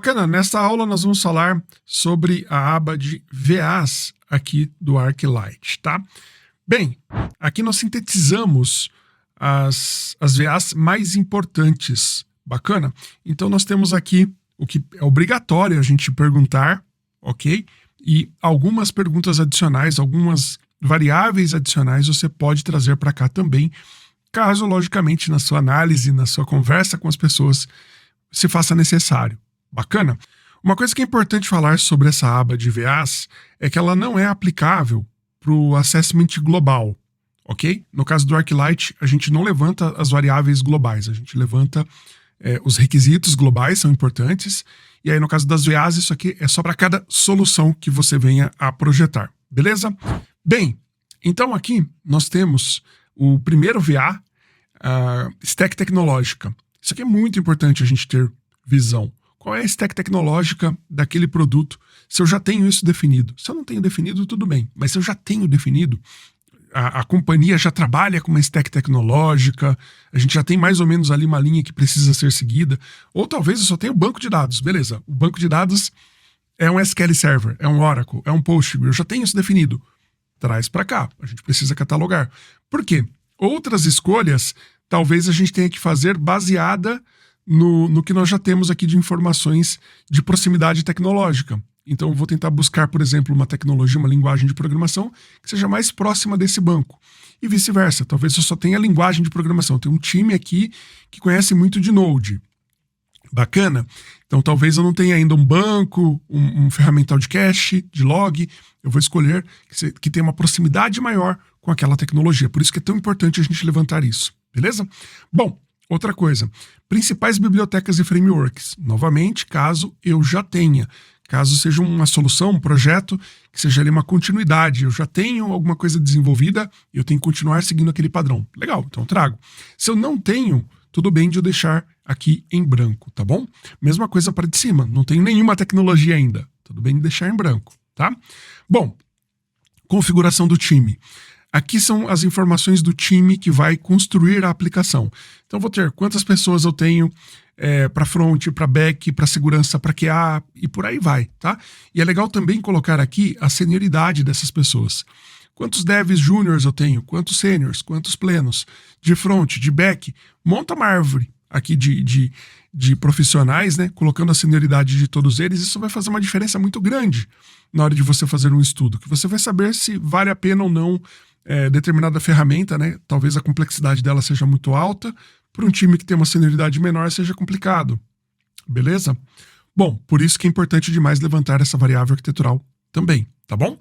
Bacana, nesta aula nós vamos falar sobre a aba de VAs aqui do ArcLight, tá? Bem, aqui nós sintetizamos as VAs mais importantes, bacana? Então nós temos aqui o que é obrigatório a gente perguntar, ok? E algumas perguntas adicionais, algumas variáveis adicionais você pode trazer para cá também, caso, logicamente, na sua análise, na sua conversa com as pessoas, se faça necessário. Bacana? Uma coisa que é importante falar sobre essa aba de VAs é que ela não é aplicável para o assessment global, ok? No caso do ArcLight, a gente não levanta as variáveis globais, a gente levanta os requisitos globais, são importantes, e aí no caso das VAs, isso aqui é só para cada solução que você venha a projetar, beleza? Bem, então aqui nós temos o primeiro VA, stack tecnológica. Isso aqui é muito importante a gente ter visão. Qual é a stack tecnológica daquele produto? Se eu já tenho isso definido. Se eu não tenho definido, tudo bem. Mas se eu já tenho definido, a companhia já trabalha com uma stack tecnológica, a gente já tem mais ou menos ali uma linha que precisa ser seguida. Ou talvez eu só tenha o banco de dados. Beleza, o banco de dados é um SQL Server, é um Oracle, é um Postgre. Eu já tenho isso definido. Traz para cá. A gente precisa catalogar. Por quê? Outras escolhas, talvez a gente tenha que fazer baseada no que nós já temos aqui de informações de proximidade tecnológica. Então eu vou tentar buscar, por exemplo, uma tecnologia, uma linguagem de programação que seja mais próxima desse banco. E vice-versa, talvez eu só tenha linguagem de programação. Tem um time aqui que conhece muito de Node. Bacana? Então talvez eu não tenha ainda um banco, um ferramental de cache, de log. Eu vou escolher que tenha uma proximidade maior com aquela tecnologia. Por isso que é tão importante a gente levantar isso. Beleza? Bom, outra coisa, principais bibliotecas e frameworks. Novamente, caso eu já tenha, caso seja uma solução, um projeto, que seja ali uma continuidade, eu já tenho alguma coisa desenvolvida, eu tenho que continuar seguindo aquele padrão. Legal, então eu trago. Se eu não tenho, tudo bem de eu deixar aqui em branco, tá bom? Mesma coisa para de cima, não tenho nenhuma tecnologia ainda, tudo bem de deixar em branco, tá? Bom, configuração do time. Aqui são as informações do time que vai construir a aplicação. Então vou ter quantas pessoas eu tenho para front, para back, para segurança, para QA e por aí vai, tá? E é legal também colocar aqui a senioridade dessas pessoas. Quantos devs júniors eu tenho? Quantos seniors? Quantos plenos? De front, de back? Monta uma árvore aqui de profissionais, né? Colocando a senioridade de todos eles. Isso vai fazer uma diferença muito grande na hora de você fazer um estudo, que você vai saber se vale a pena ou não determinada ferramenta, né? Talvez a complexidade dela seja muito alta, para um time que tem uma senioridade menor seja complicado. Beleza? Bom, por isso que é importante demais levantar essa variável arquitetural também, tá bom?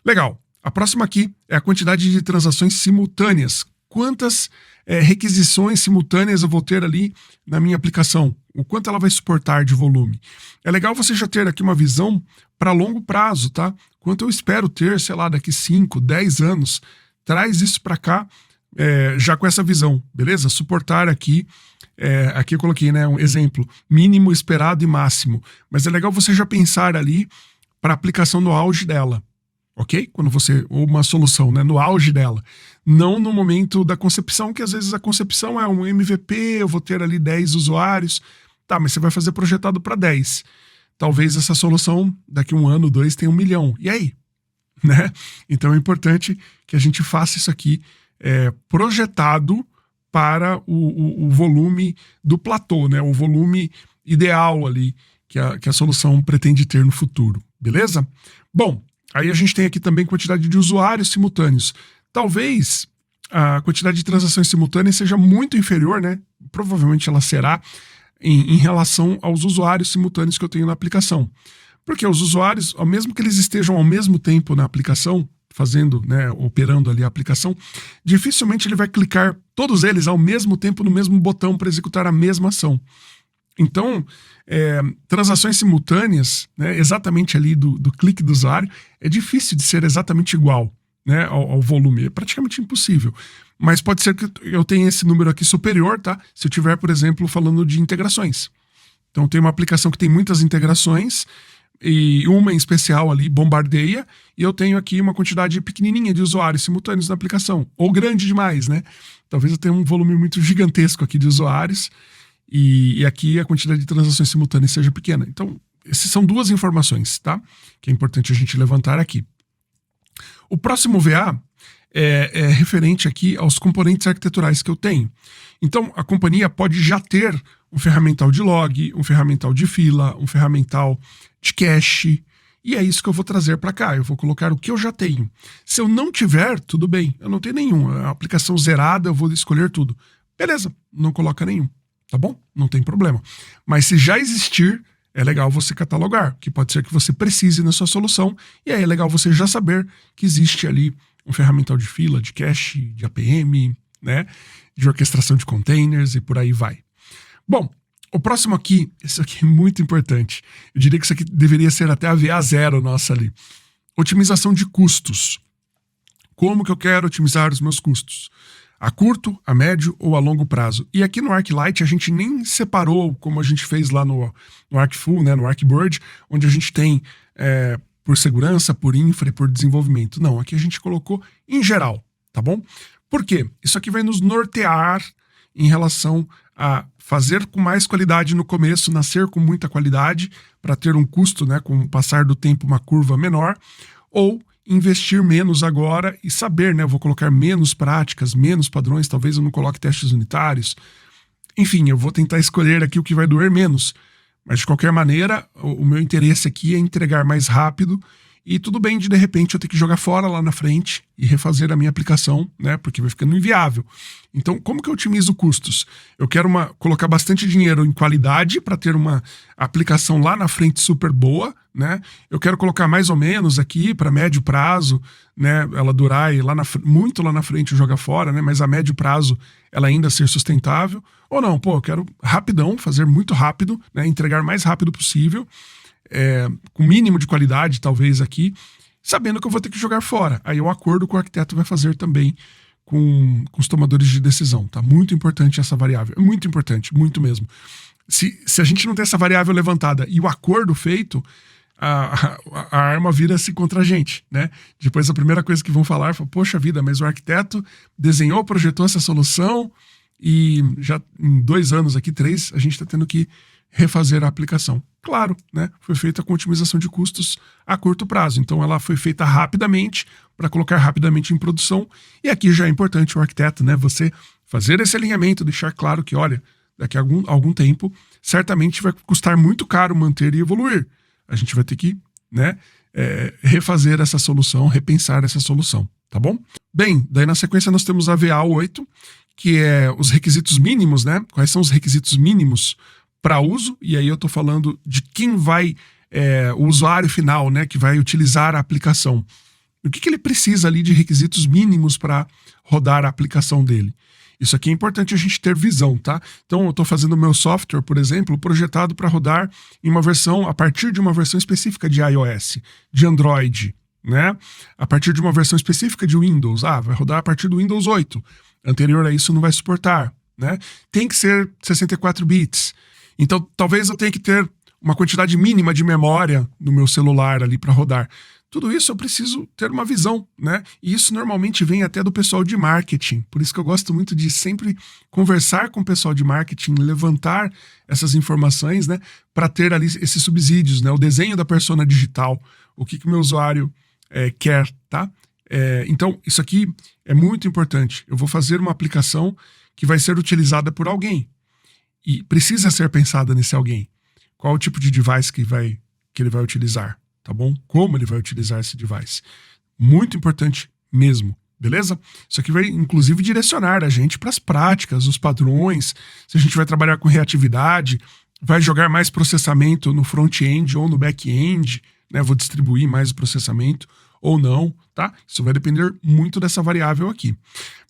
Legal. A próxima aqui é a quantidade de transações simultâneas. Quantas requisições simultâneas eu vou ter ali na minha aplicação? O quanto ela vai suportar de volume? É legal você já ter aqui uma visão para longo prazo, tá? Quanto eu espero ter, sei lá, daqui 5, 10 anos. Traz isso para cá já com essa visão, beleza? Suportar aqui, aqui eu coloquei, né, um exemplo, mínimo, esperado e máximo. Mas é legal você já pensar ali para aplicação no auge dela, ok? Quando você, ou uma solução, né, no auge dela. Não no momento da concepção, que às vezes a concepção é um MVP, eu vou ter ali 10 usuários. Tá, mas você vai fazer projetado para 10. Talvez essa solução, daqui 1 ano, 2, tenha 1 milhão. E aí? Né? Então é importante que a gente faça isso aqui projetado para o volume do platô, né? O volume ideal ali que a solução pretende ter no futuro, beleza? Bom, aí a gente tem aqui também quantidade de usuários simultâneos. Talvez a quantidade de transações simultâneas seja muito inferior, né? Provavelmente ela será em relação aos usuários simultâneos que eu tenho na aplicação. Porque os usuários, ao mesmo que eles estejam ao mesmo tempo na aplicação, fazendo, né, operando ali a aplicação, dificilmente ele vai clicar todos eles ao mesmo tempo no mesmo botão para executar a mesma ação. Então, transações simultâneas, né, exatamente ali do clique do usuário, é difícil de ser exatamente igual, né, ao volume. É praticamente impossível. Mas pode ser que eu tenha esse número aqui superior, tá? Se eu tiver, por exemplo, falando de integrações. Então, tem uma aplicação que tem muitas integrações, e uma em especial ali bombardeia, e eu tenho aqui uma quantidade pequenininha de usuários simultâneos na aplicação, ou grande demais, né? Talvez eu tenha um volume muito gigantesco aqui de usuários, e aqui a quantidade de transações simultâneas seja pequena. Então, essas são duas informações, tá? Que é importante a gente levantar aqui. O próximo VA é referente aqui aos componentes arquiteturais que eu tenho. Então, a companhia pode já ter um ferramental de log, um ferramental de fila, um ferramental de cache, e é isso que eu vou trazer para cá. Eu vou colocar o que eu já tenho. Se eu não tiver, tudo bem. Eu não tenho nenhum. É uma aplicação zerada, eu vou escolher tudo. Beleza, não coloca nenhum. Tá bom? Não tem problema. Mas se já existir, é legal você catalogar, que pode ser que você precise na sua solução, e aí é legal você já saber que existe ali um ferramental de fila, de cache, de APM, né? De orquestração de containers e por aí vai. Bom, o próximo aqui, esse aqui é muito importante. Eu diria que isso aqui deveria ser até a VA0 nossa ali. Otimização de custos. Como que eu quero otimizar os meus custos? A curto, a médio ou a longo prazo. E aqui no ArcLight a gente nem separou, como a gente fez lá no ArcFull, né, no ArcBird, onde a gente tem por segurança, por infra e por desenvolvimento. Não, aqui a gente colocou em geral, tá bom? Por quê? Isso aqui vai nos nortear em relação a fazer com mais qualidade no começo, nascer com muita qualidade, para ter um custo, né, com o passar do tempo, uma curva menor, ou investir menos agora e saber, né, eu vou colocar menos práticas, menos padrões, talvez eu não coloque testes unitários. Enfim, eu vou tentar escolher aqui o que vai doer menos. Mas de qualquer maneira, o meu interesse aqui é entregar mais rápido. E tudo bem de repente eu ter que jogar fora lá na frente e refazer a minha aplicação, né? Porque vai ficando inviável. Então, como que eu otimizo custos? Eu quero colocar bastante dinheiro em qualidade para ter uma aplicação lá na frente super boa, né? Eu quero colocar mais ou menos aqui para médio prazo, né? Ela durar e muito lá na frente jogar fora, né? Mas a médio prazo ela ainda ser sustentável. Ou não, pô, eu quero rapidão, fazer muito rápido, né? Entregar o mais rápido possível. Com mínimo de qualidade, talvez aqui, sabendo que eu vou ter que jogar fora. Aí o acordo com o arquiteto vai fazer também com os tomadores de decisão, tá? Muito importante essa variável, é muito importante, muito mesmo. Se a gente não tem essa variável levantada e o acordo feito, a arma vira-se contra a gente, né? Depois a primeira coisa que vão falar é, poxa vida, mas o arquiteto desenhou, projetou essa solução e já em 2 anos aqui, 3, a gente está tendo que refazer a aplicação. Claro, né? Foi feita com otimização de custos a curto prazo. Então ela foi feita rapidamente para colocar rapidamente em produção. E aqui já é importante o arquiteto, né? Você fazer esse alinhamento, deixar claro que, olha, daqui a algum tempo, certamente vai custar muito caro manter e evoluir. A gente vai ter que, né, refazer essa solução, repensar essa solução, tá bom? Bem, daí na sequência nós temos a VA8, que é os requisitos mínimos, né? Quais são os requisitos mínimos para uso, e aí eu estou falando de quem vai, o usuário final, né, que vai utilizar a aplicação. O que ele precisa ali de requisitos mínimos para rodar a aplicação dele? Isso aqui é importante a gente ter visão, tá? Então eu estou fazendo o meu software, por exemplo, projetado para rodar em uma versão, a partir de uma versão específica de iOS, de Android, né? A partir de uma versão específica de Windows, vai rodar a partir do Windows 8. Anterior a isso não vai suportar, né? Tem que ser 64 bits. Então, talvez eu tenha que ter uma quantidade mínima de memória no meu celular ali para rodar. Tudo isso eu preciso ter uma visão, né? E isso normalmente vem até do pessoal de marketing. Por isso que eu gosto muito de sempre conversar com o pessoal de marketing, levantar essas informações, né? Para ter ali esses subsídios, né? O desenho da persona digital, o que o meu usuário quer, tá? Então, isso aqui é muito importante. Eu vou fazer uma aplicação que vai ser utilizada por alguém. E precisa ser pensada nesse alguém. Qual o tipo de device que ele vai utilizar, tá bom? Como ele vai utilizar esse device. Muito importante mesmo, beleza? Isso aqui vai, inclusive, direcionar a gente para as práticas, os padrões. Se a gente vai trabalhar com reatividade, vai jogar mais processamento no front-end ou no back-end, né? Vou distribuir mais o processamento ou não, tá? Isso vai depender muito dessa variável aqui.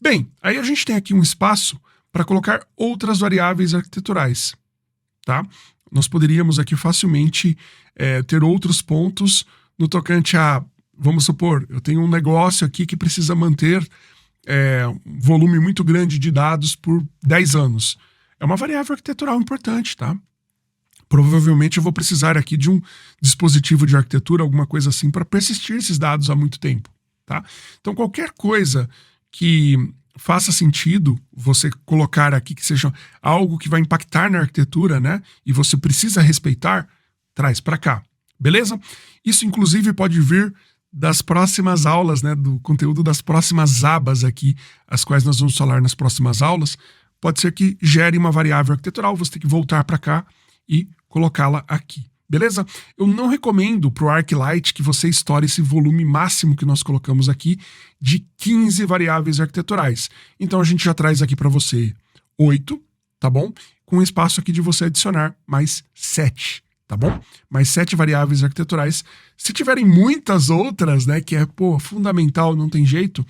Bem, aí a gente tem aqui um espaço para colocar outras variáveis arquiteturais, tá? Nós poderíamos aqui facilmente ter outros pontos no tocante a, vamos supor, eu tenho um negócio aqui que precisa manter um volume muito grande de dados por 10 anos. É uma variável arquitetural importante, tá? Provavelmente eu vou precisar aqui de um dispositivo de arquitetura, alguma coisa assim, para persistir esses dados há muito tempo, tá? Então qualquer coisa que faça sentido você colocar aqui que seja algo que vai impactar na arquitetura, né? E você precisa respeitar, traz para cá, beleza? Isso inclusive pode vir das próximas aulas, né, do conteúdo das próximas abas aqui, as quais nós vamos falar nas próximas aulas. Pode ser que gere uma variável arquitetural, você tem que voltar para cá e colocá-la aqui, beleza? Eu não recomendo para o ArcLight que você estoure esse volume máximo que nós colocamos aqui de 15 variáveis arquiteturais. Então a gente já traz aqui para você 8, tá bom? Com espaço aqui de você adicionar mais 7. Tá bom? Mais 7 variáveis arquiteturais. Se tiverem muitas outras, né, que é, fundamental, não tem jeito,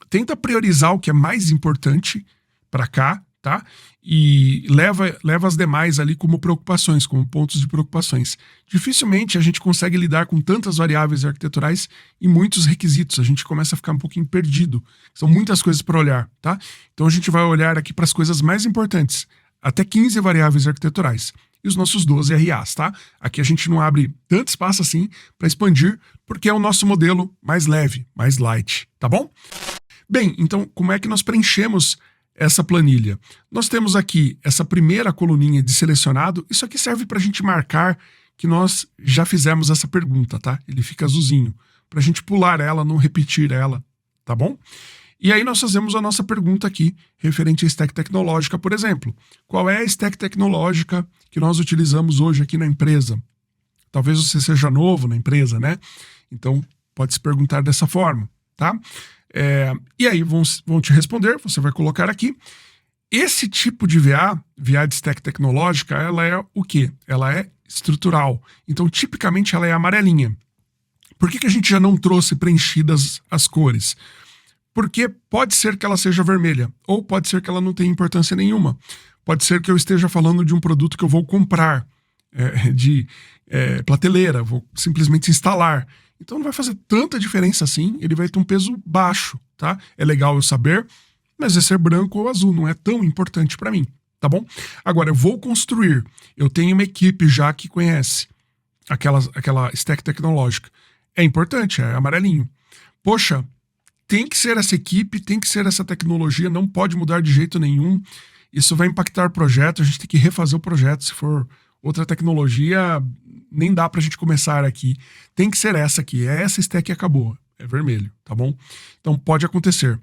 tenta priorizar o que é mais importante para cá, tá? E leva as demais ali como preocupações, como pontos de preocupações. Dificilmente a gente consegue lidar com tantas variáveis arquiteturais e muitos requisitos. A gente começa a ficar um pouquinho perdido. São muitas coisas para olhar, tá? Então a gente vai olhar aqui para as coisas mais importantes. Até 15 variáveis arquiteturais. E os nossos 12 RAs, tá? Aqui a gente não abre tanto espaço assim para expandir, porque é o nosso modelo mais leve, mais light, tá bom? Bem, então como é que nós preenchemos essa planilha? Nós temos aqui essa primeira coluninha de selecionado. Isso aqui serve para a gente marcar que nós já fizemos essa pergunta, tá? Ele fica azulzinho, para a gente pular ela, não repetir ela, tá bom? E aí nós fazemos a nossa pergunta aqui, referente à stack tecnológica, por exemplo. Qual é a stack tecnológica que nós utilizamos hoje aqui na empresa? Talvez você seja novo na empresa, né? Então, pode se perguntar dessa forma, tá? E aí vão te responder, você vai colocar aqui. Esse tipo de VA de stack tecnológica, ela é o quê? Ela é estrutural. Então, tipicamente, ela é amarelinha. Por que a gente já não trouxe preenchidas as cores? Porque pode ser que ela seja vermelha, ou pode ser que ela não tenha importância nenhuma. Pode ser que eu esteja falando de um produto que eu vou comprar, de prateleira, vou simplesmente instalar. Então não vai fazer tanta diferença assim, ele vai ter um peso baixo, tá? É legal eu saber, mas vai ser branco ou azul, não é tão importante para mim, tá bom? Agora, eu vou construir, eu tenho uma equipe já que conhece aquela stack tecnológica. É importante, é amarelinho. Poxa, tem que ser essa equipe, tem que ser essa tecnologia, não pode mudar de jeito nenhum. Isso vai impactar o projeto, a gente tem que refazer o projeto. Se for outra tecnologia, nem dá pra gente começar aqui. Tem que ser essa aqui, é essa stack que acabou, é vermelho, tá bom? Então pode acontecer.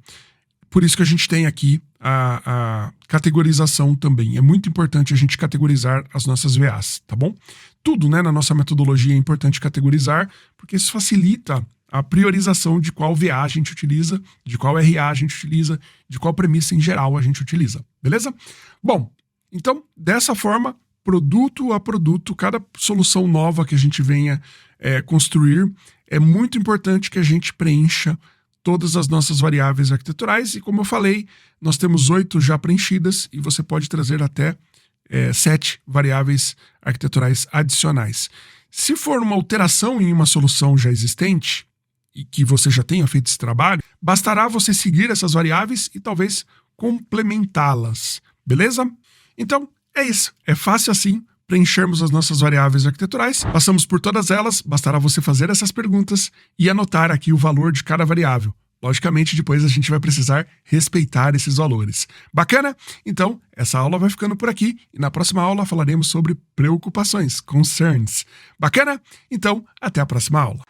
Por isso que a gente tem aqui a categorização também. É muito importante a gente categorizar as nossas VAs, tá bom? Tudo, né, na nossa metodologia é importante categorizar, porque isso facilita a priorização de qual VA a gente utiliza, de qual RA a gente utiliza, de qual premissa em geral a gente utiliza, beleza? Bom, então, dessa forma, produto a produto, cada solução nova que a gente venha construir, é muito importante que a gente preencha todas as nossas variáveis arquiteturais e, como eu falei, nós temos 8 já preenchidas e você pode trazer até 7 variáveis arquiteturais adicionais. Se for uma alteração em uma solução já existente, e que você já tenha feito esse trabalho, bastará você seguir essas variáveis e talvez complementá-las, beleza? Então, é isso. É fácil assim preenchermos as nossas variáveis arquiteturais, passamos por todas elas, bastará você fazer essas perguntas e anotar aqui o valor de cada variável. Logicamente, depois a gente vai precisar respeitar esses valores. Bacana? Então, essa aula vai ficando por aqui e na próxima aula falaremos sobre preocupações, concerns. Bacana? Então, até a próxima aula.